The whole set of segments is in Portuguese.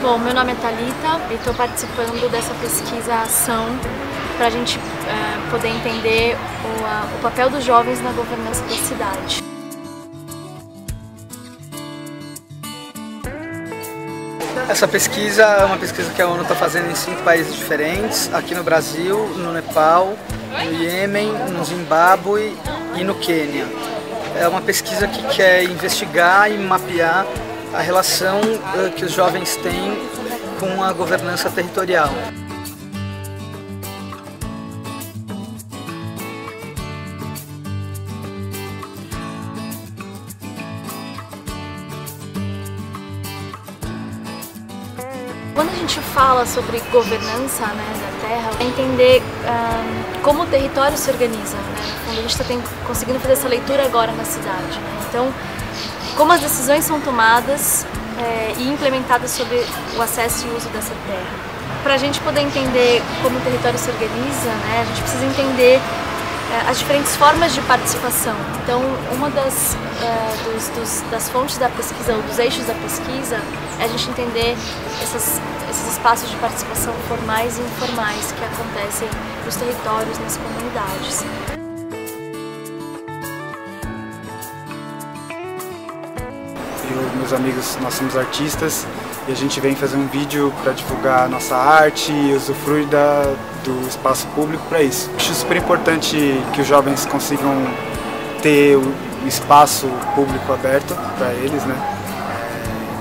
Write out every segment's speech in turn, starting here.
Bom, meu nome é Thalita e estou participando dessa pesquisa-ação para a gente poder entender o papel dos jovens na governança da cidade. Essa pesquisa é uma pesquisa que a ONU está fazendo em 5 países diferentes, aqui no Brasil, no Nepal, no Iêmen, no Zimbábue e no Quênia. É uma pesquisa que quer investigar e mapear a relação que os jovens têm com a governança territorial. Quando a gente fala sobre governança, da terra, é entender como o território se organiza. Quando a gente está conseguindo fazer essa leitura agora na cidade. Então, como as decisões são tomadas e implementadas sobre o acesso e uso dessa terra. Para a gente poder entender como o território se organiza, a gente precisa entender as diferentes formas de participação. Então, uma das fontes da pesquisa, ou dos eixos da pesquisa, é a gente entender esses espaços de participação formais e informais que acontecem nos territórios, nas comunidades. Eu e meus amigos, nós somos artistas e a gente vem fazer um vídeo para divulgar a nossa arte e usufruir do espaço público para isso. Acho super importante que os jovens consigam ter o espaço público aberto para eles,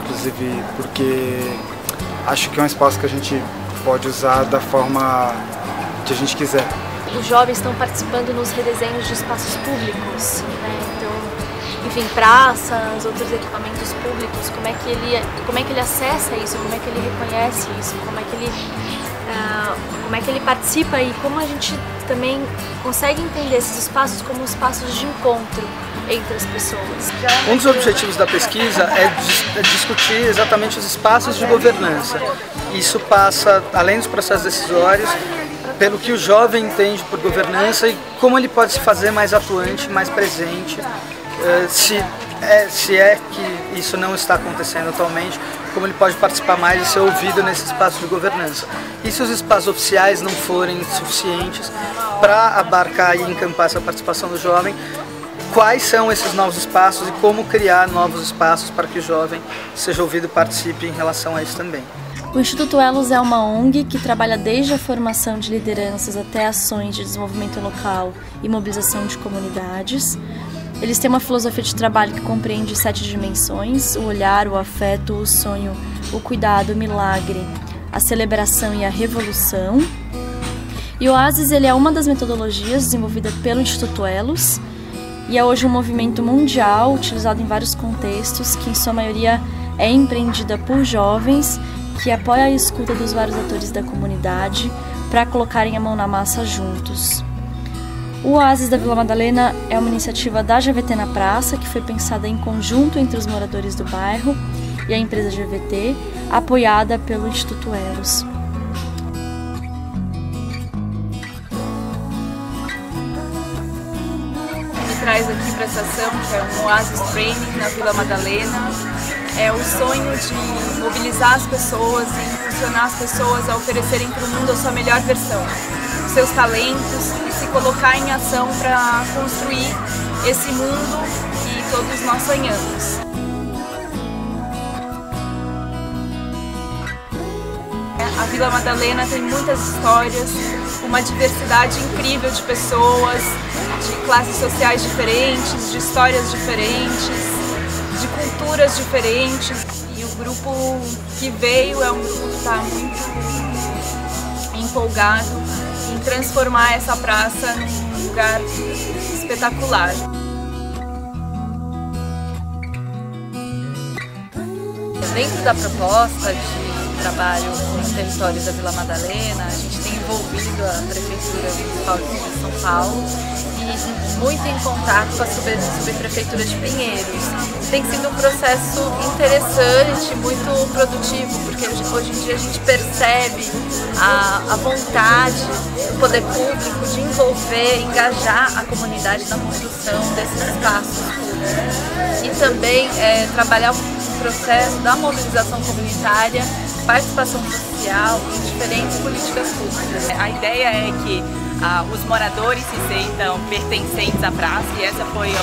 inclusive porque acho que é um espaço que a gente pode usar da forma que a gente quiser. Os jovens estão participando nos redesenhos de espaços públicos, então, enfim, praças, outros equipamentos públicos, como é que ele acessa isso, como é que ele reconhece isso, como é que ele participa e como a gente também consegue entender esses espaços como espaços de encontro entre as pessoas. Um dos objetivos da pesquisa é discutir exatamente os espaços de governança. Isso passa, além dos processos decisórios, pelo que o jovem entende por governança e como ele pode se fazer mais atuante, mais presente, se é que isso não está acontecendo atualmente, como ele pode participar mais e ser ouvido nesse espaço de governança. E se os espaços oficiais não forem suficientes para abarcar e encampar essa participação do jovem, quais são esses novos espaços e como criar novos espaços para que o jovem seja ouvido e participe em relação a isso também. O Instituto Elos é uma ONG que trabalha desde a formação de lideranças até ações de desenvolvimento local e mobilização de comunidades. Eles têm uma filosofia de trabalho que compreende 7 dimensões: o olhar, o afeto, o sonho, o cuidado, o milagre, a celebração e a revolução. E o Oasis ele é uma das metodologias desenvolvida pelo Instituto Elos e é hoje um movimento mundial utilizado em vários contextos, que em sua maioria é empreendida por jovens, que apoia a escuta dos vários atores da comunidade para colocarem a mão na massa juntos. O Oasis da Vila Madalena é uma iniciativa da GVT na Praça, que foi pensada em conjunto entre os moradores do bairro e a empresa GVT, apoiada pelo Instituto Elos. Me traz aqui para essa ação, que é um Oasis Training na Vila Madalena. É o sonho de mobilizar as pessoas e impulsionar as pessoas a oferecerem para o mundo a sua melhor versão, os seus talentos e se colocar em ação para construir esse mundo que todos nós sonhamos. A Vila Madalena tem muitas histórias, uma diversidade incrível de pessoas, de classes sociais diferentes, de histórias diferentes, de culturas diferentes. E o grupo que veio é um grupo que está muito empolgado em transformar essa praça num lugar espetacular. Dentro da proposta de trabalho com os territórios da Vila Madalena, a gente tem envolvido a Prefeitura Municipal de São Paulo e muito em contato com a Subprefeitura de Pinheiros. Tem sido um processo interessante, muito produtivo, porque hoje em dia a gente percebe a vontade do poder público de envolver, engajar a comunidade na construção desses espaços públicos. E também trabalhar processo da mobilização comunitária, participação social em diferentes políticas públicas. A ideia é que os moradores se sintam pertencentes à praça, e essa foi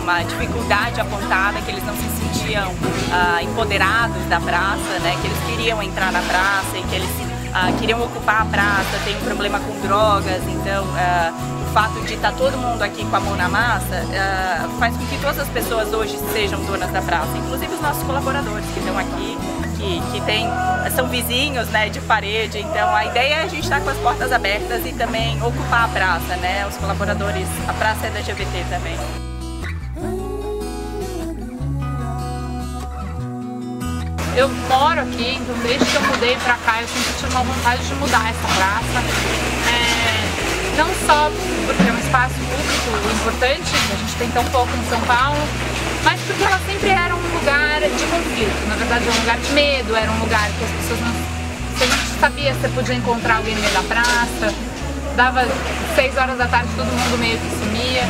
uma dificuldade apontada, que eles não se sentiam empoderados da praça, né, que eles queriam entrar na praça e que eles queriam ocupar a praça, tem um problema com drogas, então o fato de estar todo mundo aqui com a mão na massa faz com que todas as pessoas hoje sejam donas da praça, inclusive os nossos colaboradores que estão aqui, que são vizinhos, né, de parede. Então a ideia é a gente estar com as portas abertas e também ocupar a praça, né, os colaboradores, a praça é da GVT também. Eu moro aqui, então desde que eu mudei pra cá eu sempre tive uma vontade de mudar essa praça. Não só porque é um espaço público importante, a gente tem tão pouco em São Paulo, mas porque ela sempre era um lugar de conflito. Na verdade era um lugar de medo, era um lugar que as pessoas não... Se a gente sabia se você podia encontrar alguém no meio da praça, dava 6 horas da tarde, todo mundo meio que sumia.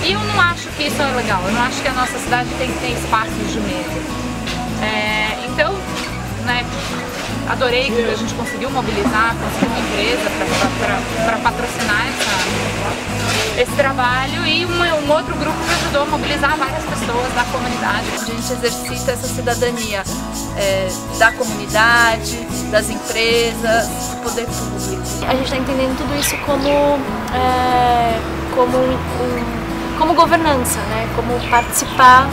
E eu não acho que isso é legal, eu não acho que a nossa cidade tem que ter espaços de medo. Então, né, adorei que a gente conseguiu mobilizar, conseguiu uma empresa para patrocinar esse trabalho, e um outro grupo que ajudou a mobilizar várias pessoas da comunidade. A gente exercita essa cidadania da comunidade, das empresas, do poder público. A gente está entendendo tudo isso como governança, né? Como participar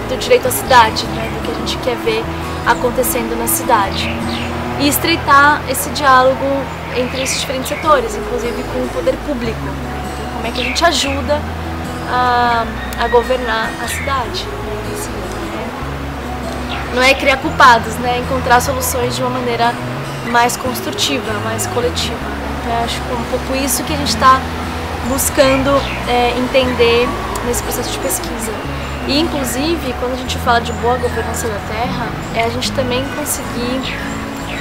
do direito à cidade, né? Do que a gente quer ver acontecendo na cidade. E estreitar esse diálogo entre esses diferentes setores, inclusive com o poder público. Então, como é que a gente ajuda a governar a cidade. Não é criar culpados, né? Encontrar soluções de uma maneira mais construtiva, mais coletiva. Então, eu acho que é um pouco isso que a gente está buscando entender nesse processo de pesquisa. E, inclusive, quando a gente fala de boa governança da terra, é a gente também conseguir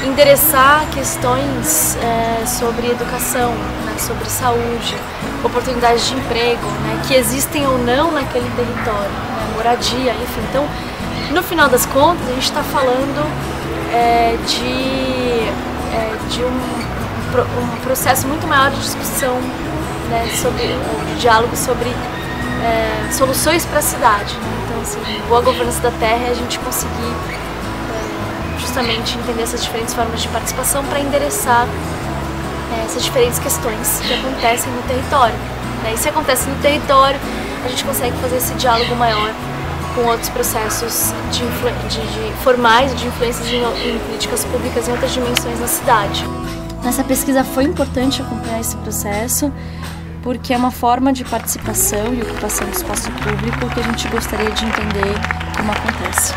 endereçar questões sobre educação, né, sobre saúde, oportunidades de emprego, né, que existem ou não naquele território, né, moradia, enfim. Então, no final das contas, a gente está falando de um processo muito maior de discussão, né, de diálogo sobre soluções para a cidade. Então, assim, boa governança da terra é a gente conseguir justamente entender essas diferentes formas de participação para endereçar essas diferentes questões que acontecem no território, né? E se acontece no território, a gente consegue fazer esse diálogo maior com outros processos formais de influências em políticas públicas em outras dimensões na cidade. Nessa pesquisa foi importante acompanhar esse processo, porque é uma forma de participação e ocupação do espaço público que a gente gostaria de entender como acontece.